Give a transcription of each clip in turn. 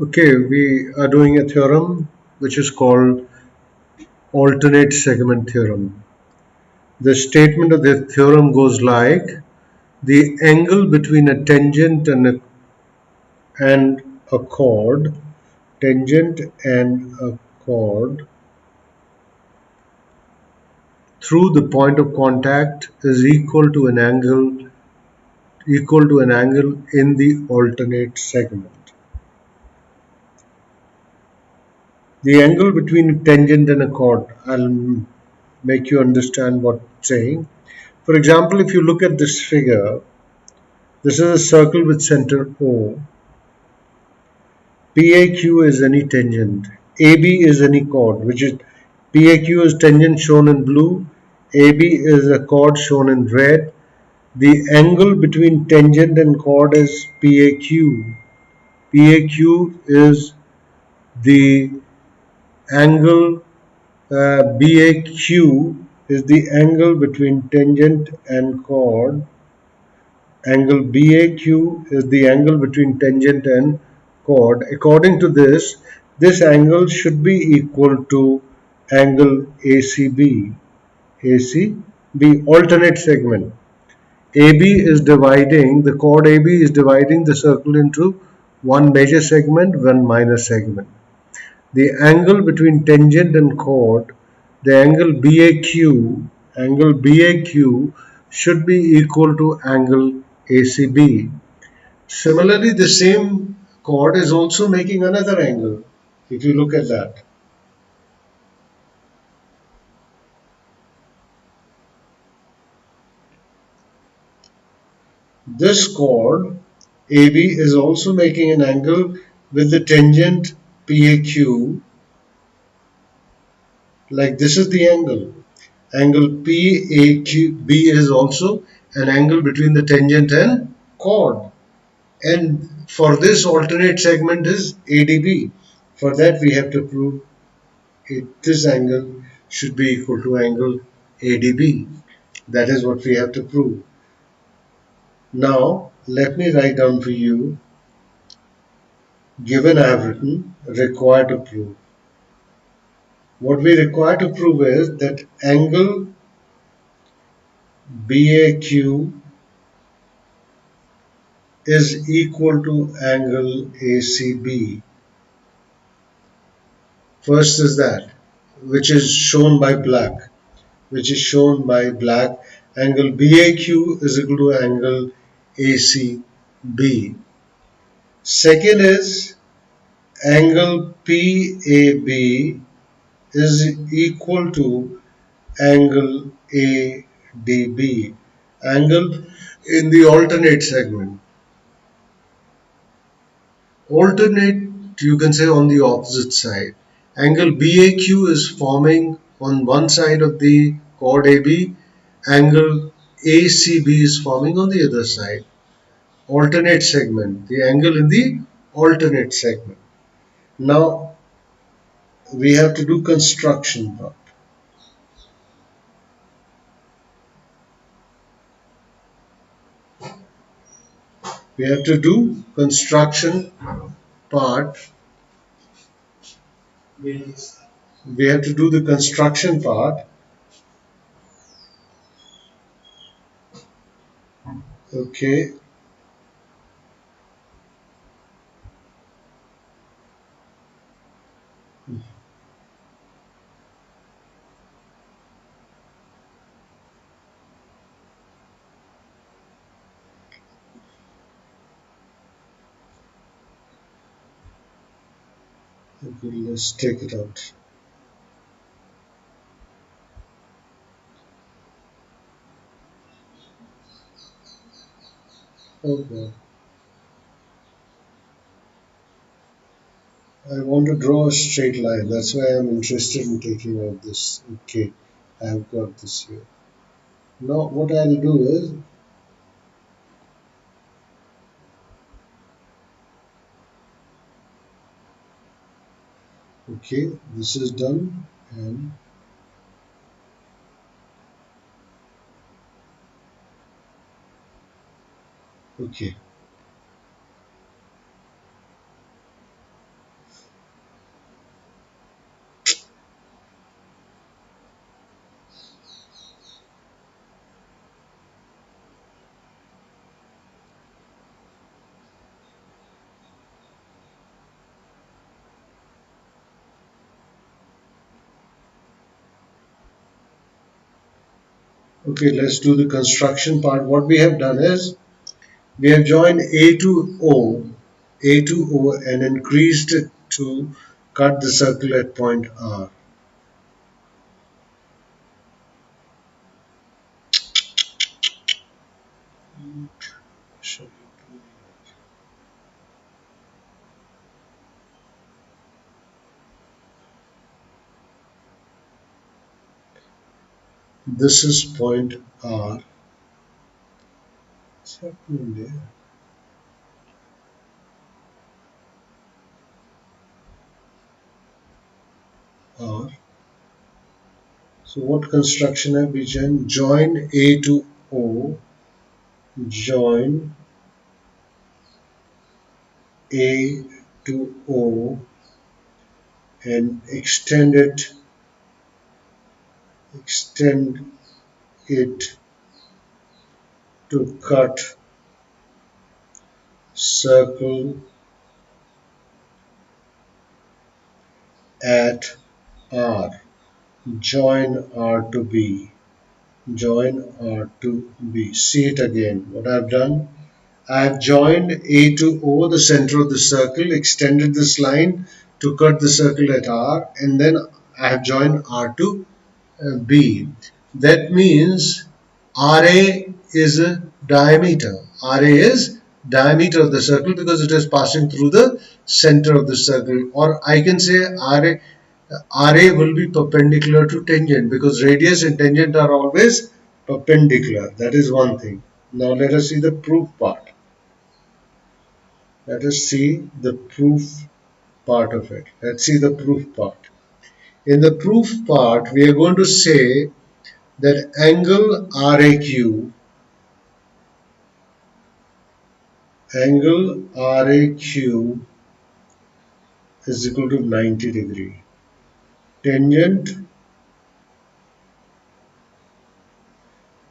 Okay, we are doing a theorem which is called alternate segment theorem. The statement of the theorem goes like the angle between a tangent and a chord, tangent and a chord through the point of contact is equal to an angle in the alternate segment. The angle between a tangent and a chord, I'll make you understand what I'm saying. For example, if you look at this figure, this is a circle with center O. PAQ is any tangent. AB is any chord, which is PAQ is tangent shown in blue. AB is a chord shown in red. The angle between tangent and chord is PAQ. PAQ is the angle, BAQ is the angle between tangent and chord. Angle BAQ is the angle between tangent and chord. According to this, this angle should be equal to angle ACB. ACB, alternate segment. AB is dividing, the chord AB is dividing the circle into one major segment, one minor segment. The angle between tangent and chord, the angle BAQ should be equal to angle ACB. Similarly, the same chord is also making another angle. If you look at that, this chord AB is also making an angle with the tangent PAQ. Like this is the angle. Angle PAQB is also an angle between the tangent and chord. And for this alternate segment is ADB. For that we have to prove this angle should be equal to angle ADB. That is what we have to prove. Now let me write down for you, given I have written, required to prove. What we require to prove is that angle BAQ is equal to angle ACB. First is that, which is shown by black. Angle BAQ is equal to angle ACB. Second is angle PAB is equal to angle ADB. Angle in the alternate segment. Alternate, you can say, on the opposite side. Angle BAQ is forming on one side of the chord AB. Angle ACB is forming on the other side. Alternate segment. The angle in the alternate segment. Now we have to do construction part. We have to do construction part. We have to do the construction part. Okay. Okay, let's take it out. Okay. I want to draw a straight line. That's why I'm interested in taking out this. Okay, I've got this here. Now what I'll do is, okay, this is done, and okay. Okay, let's do the construction part. What we have done is we have joined A to O and increased it to cut the circle at point R. This is point R. What's happening there? R. So what construction have we done? Join A to O, join A to O and extend it to cut circle at R. Join R to B. Join R to B. See it again. What I've done? I have joined A to O, the center of the circle, extended this line to cut the circle at R, and then I have joined R to B. That means RA is a diameter. RA is diameter of the circle because it is passing through the center of the circle. Or I can say RA will be perpendicular to tangent because radius and tangent are always perpendicular. That is one thing. Now let us see the proof part. Let us see the proof part of it. Let's see the proof part. In the proof part, we are going to say that angle RAQ is equal to 90 degree. Tangent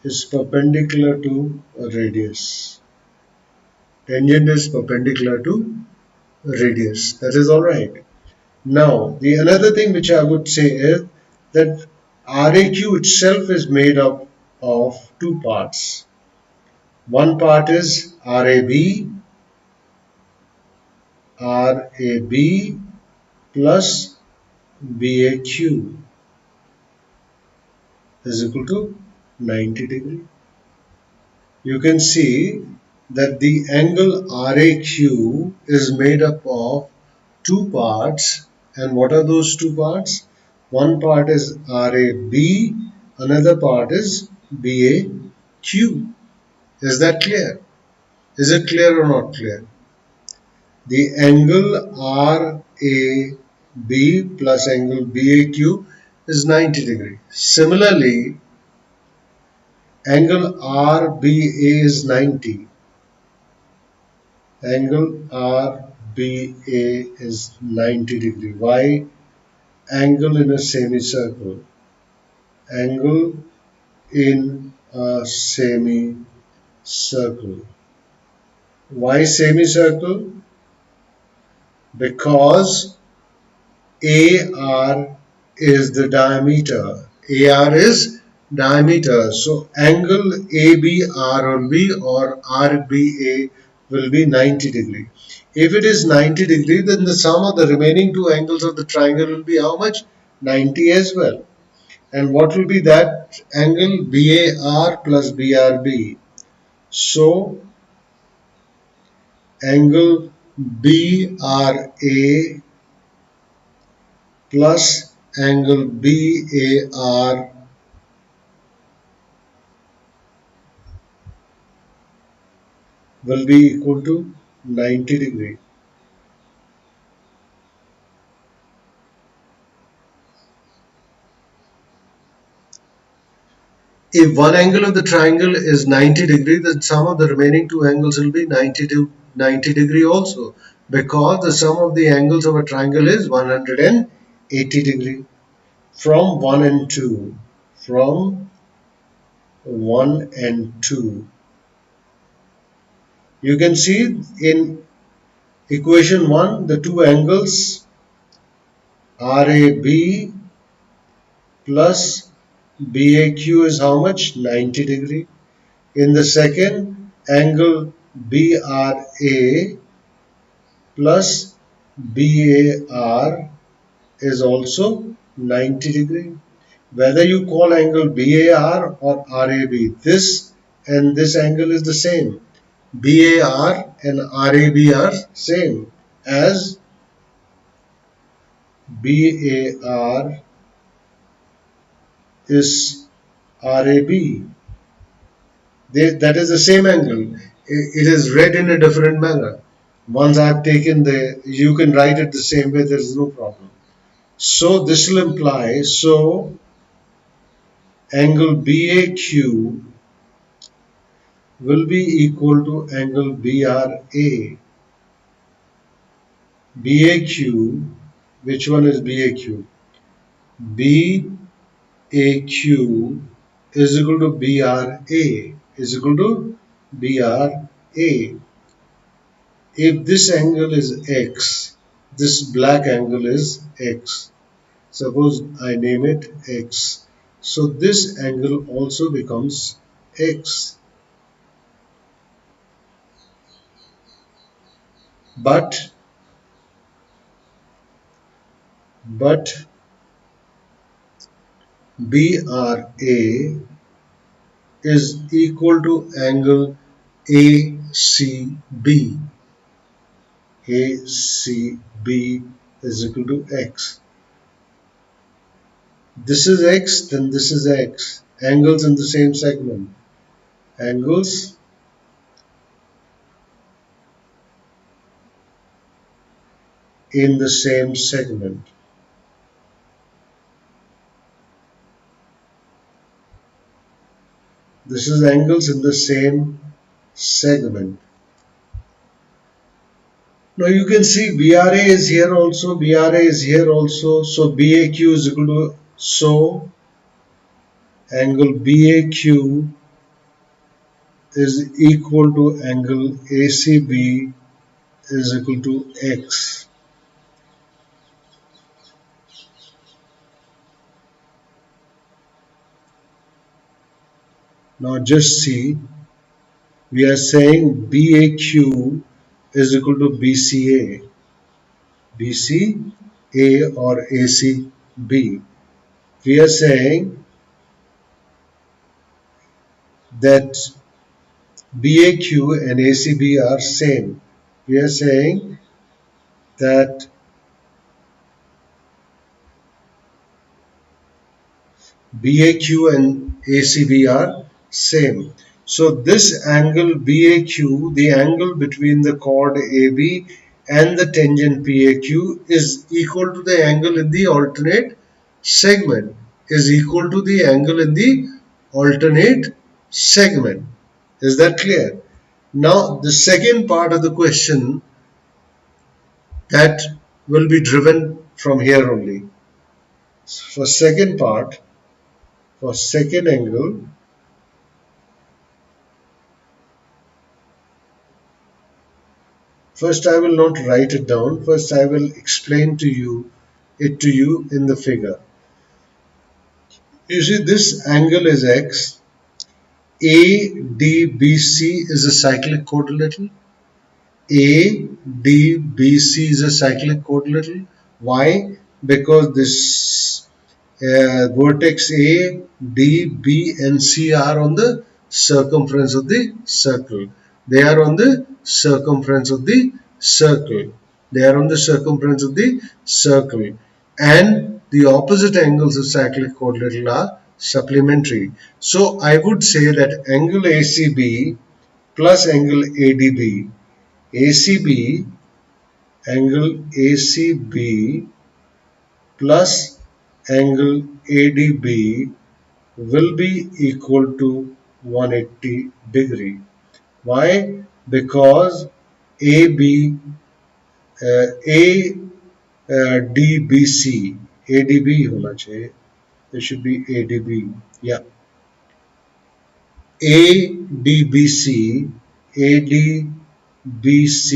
is perpendicular to radius. Tangent is perpendicular to radius. That is all right. Now, the another thing which I would say is that RAQ itself is made up of two parts. One part is RAB plus BAQ is equal to 90 degree. You can see that the angle RAQ is made up of two parts. And what are those two parts? One part is RAB, another part is BAQ. Is that clear? Is it clear or not clear? The angle RAB plus angle BAQ is 90 degree. Similarly, angle RBA is 90. Angle RBA is 90 degree. Why? Angle in a semicircle. Angle in a semicircle. Why semicircle? Because AR is the diameter. AR is diameter. So angle ABR will be or RBA will be 90 degree. If it is 90 degree, then the sum of the remaining two angles of the triangle will be how much? 90 as well. And what will be that angle? BAR plus BRB. So angle BRA plus angle BAR will be equal to 90 degree. If one angle of the triangle is 90 degree, then sum of the remaining two angles will be 90 degree also, because the sum of the angles of a triangle is 180 degree. From 1 and 2, from 1 and 2, you can see in equation 1 the two angles RAB plus BAQ is how much? 90 degree. In the second, angle BRA plus BAR is also 90 degree. Whether you call angle BAR or RAB, this and this angle is the same. BAR and RAB are same as BAR is RAB. That is the same angle. It is read in a different manner. Once I have taken you can write it the same way, there is no problem. So this will imply, so angle BAQ will be equal to angle BRA. BAQ, which one is BAQ? BAQ is equal to BRA, is equal to BRA. If this angle is X, this black angle is X. Suppose I name it X. So this angle also becomes X. But but BRA is equal to angle ACB. ACB is equal to X. This is X, then this is X. Angles in the same segment. Angles in the same segment. This is angles in the same segment. Now you can see BRA is here also, BRA is here also. So BAQ is equal to, so angle BAQ is equal to angle ACB is equal to X. Now just see, we are saying BAQ is equal to BCA, BCA or ACB. We are saying that BAQ and ACB are same. We are saying that BAQ and ACB are same. So this angle BAQ, the angle between the chord AB and the tangent PAQ is equal to the angle in the alternate segment, is equal to the angle in the alternate segment. Is that clear? Now the second part of the question that will be driven from here only. For second part, for second angle, first I will not write it down. First I will explain to you in the figure. You see this angle is X. ADBC is a cyclic quadrilateral. ADBC is a cyclic quadrilateral. Why? Because this vertex A, D, B and C are on the circumference of the circle. They are on the circumference of the circle. They are on the circumference of the circle. And the opposite angles of cyclic quadrilateral are supplementary. So I would say that angle ACB plus angle ADB, ACB, angle ACB plus angle ADB will be equal to 180 degree. Why? Because AB, ADBC, ADB होना चाहिए. There should be ADB. Yeah. ADBC, ADBC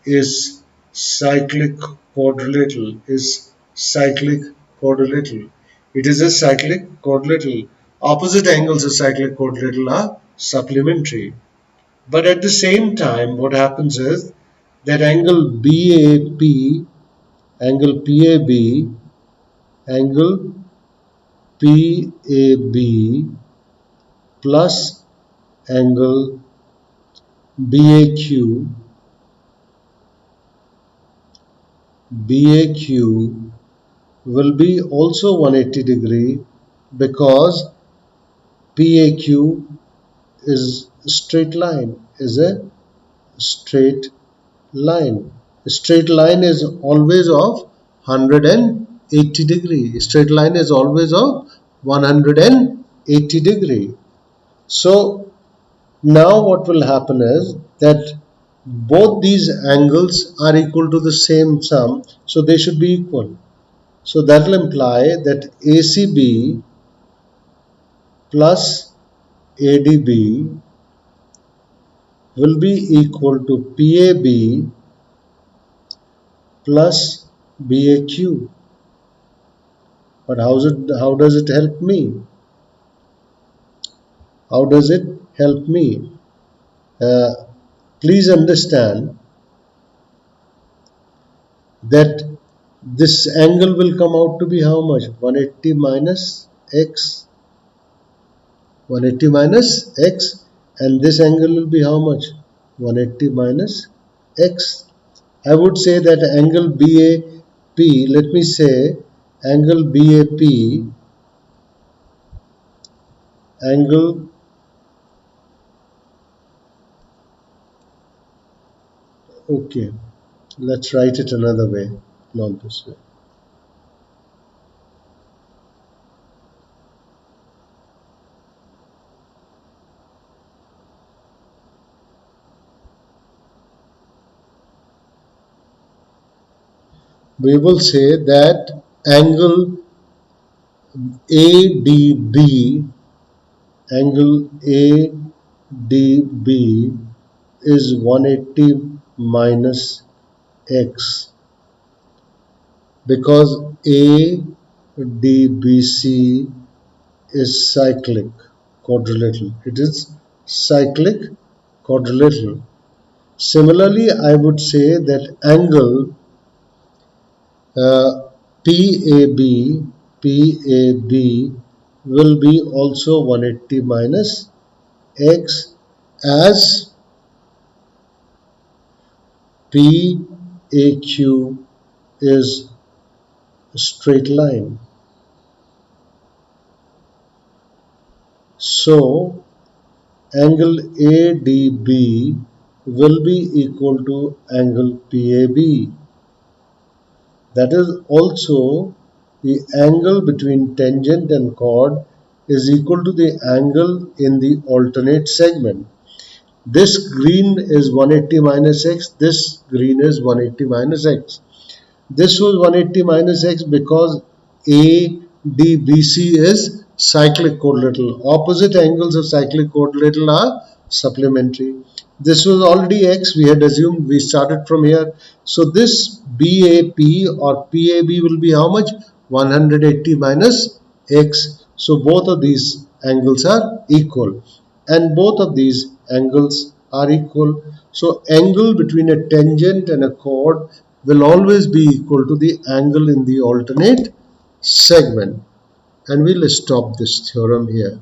is cyclic quadrilateral, is cyclic quadrilateral. It is a cyclic quadrilateral. Opposite angles of cyclic quadrilateral are supplementary. But at the same time, what happens is that angle BAP, angle PAB, angle PAB plus angle BAQ, BAQ will be also 180 degree because PAQ is straight line, is a straight line. A straight line is always of 180 degree. A straight line is always of 180 degree. So now what will happen is that both these angles are equal to the same sum, so they should be equal. So that will imply that ACB plus ADB will be equal to PAB plus BAQ. But how does it help me? How does it help me? Uh, Please understand that this angle will come out to be how much? 180 minus x. 180 minus x, and this angle will be how much? 180 minus x. I would say that angle BAP, let me say angle BAP, angle, okay, let's write it another way, not this way. We will say that angle ADB, angle ADB is 180 minus x because ADBC is cyclic quadrilateral. It is cyclic quadrilateral. Similarly, I would say that angle PAB will be also 180 minus x as PAQ is a straight line. So angle ADB will be equal to angle PAB. That is also the angle between tangent and chord is equal to the angle in the alternate segment. This green is 180 minus x, this green is 180 minus x. This was 180 minus x because ADBC is cyclic quadrilateral. Opposite angles of cyclic quadrilateral are supplementary. This was already x, we had assumed, we started from here. So this BAP or PAB will be how much? 180 minus x. So both of these angles are equal, and both of these angles are equal. So angle between a tangent and a chord will always be equal to the angle in the alternate segment. And we'll stop this theorem here.